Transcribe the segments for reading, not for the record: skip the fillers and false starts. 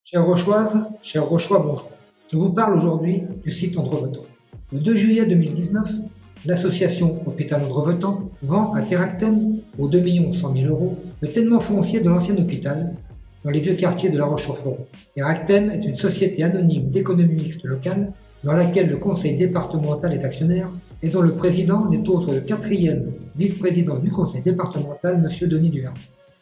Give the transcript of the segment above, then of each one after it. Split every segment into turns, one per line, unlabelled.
Chères Rochoises, chers Rochois, bonjour. Je vous parle aujourd'hui du site Andrevetan. Le 2 juillet 2019, l'association Hôpital Andrevetan vend à Terractem, pour 2 100 000 € le tellement foncier de l'ancien hôpital dans les vieux quartiers de La Roche-sur-Foron. Terractem est une société anonyme d'économie mixte locale dans laquelle le conseil départemental est actionnaire et dont le président n'est autre que le 4e vice-président du conseil départemental, M. Denis Duvernay.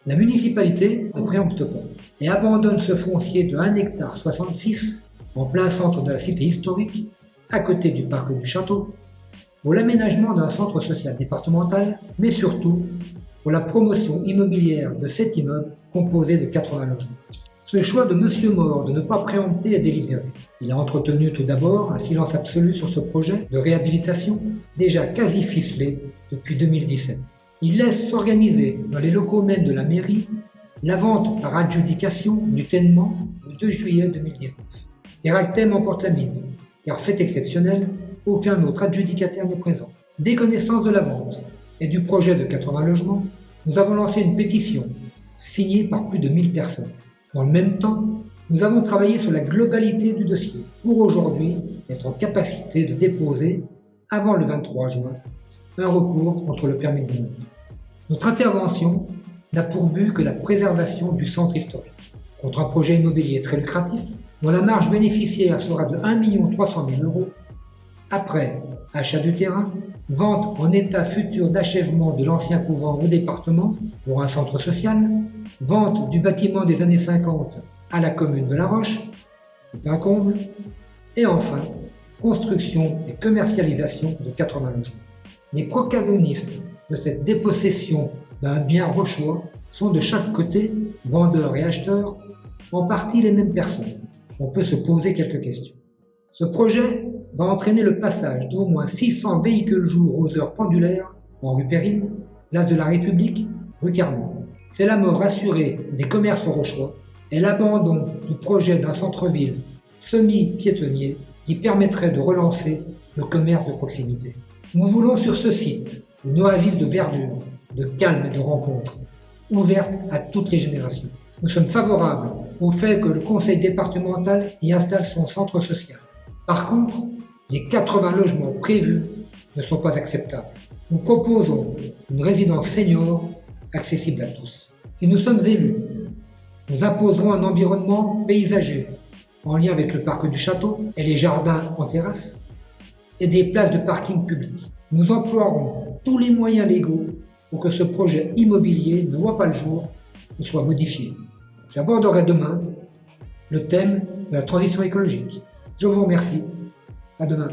La municipalité ne préempte pas et abandonne ce foncier de 1,66 ha en plein centre de la cité historique, à côté du parc du château, pour l'aménagement d'un centre social départemental, mais surtout pour la promotion immobilière de cet immeuble composé de 80 logements. Ce choix de M. More de ne pas préempter est délibéré. Il a entretenu tout d'abord un silence absolu sur ce projet de réhabilitation, déjà quasi ficelé depuis 2017. Il laisse s'organiser dans les locaux même de la mairie la vente par adjudication du Ténement le 2 juillet 2019. Terractem emporte la mise, car fait exceptionnel, aucun autre adjudicataire n'est présent. Dès connaissance de la vente et du projet de 80 logements, nous avons lancé une pétition signée par plus de 1000 personnes. Dans le même temps, nous avons travaillé sur la globalité du dossier pour aujourd'hui être en capacité de déposer, avant le 23 juin, un recours contre le permis de démolir. Notre intervention n'a pour but que la préservation du centre historique, contre un projet immobilier très lucratif, dont la marge bénéficiaire sera de 1 300 000 € après achat du terrain, vente en état futur d'achèvement de l'ancien couvent au département pour un centre social, vente du bâtiment des années 50 à la commune de La Roche, c'est un comble, et enfin, construction et commercialisation de 80 logements. Les protagonistes de cette dépossession d'un bien rochois sont de chaque côté, vendeurs et acheteurs, en partie les mêmes personnes. On peut se poser quelques questions. Ce projet va entraîner le passage d'au moins 600 véhicules jour aux heures pendulaires en rue Périne, place de la République, rue Carnot. C'est la mort assurée des commerces rochois et l'abandon du projet d'un centre-ville semi-piétonnier qui permettrait de relancer le commerce de proximité. Nous voulons sur ce site une oasis de verdure, de calme et de rencontres, ouverte à toutes les générations. Nous sommes favorables au fait que le conseil départemental y installe son centre social. Par contre, les 80 logements prévus ne sont pas acceptables. Nous proposons une résidence senior accessible à tous. Si nous sommes élus, nous imposerons un environnement paysager en lien avec le parc du château et les jardins en terrasse et des places de parking publiques. Nous emploierons tous les moyens légaux pour que ce projet immobilier ne voit pas le jour ou soit modifié. J'aborderai demain le thème de la transition écologique. Je vous remercie. À demain.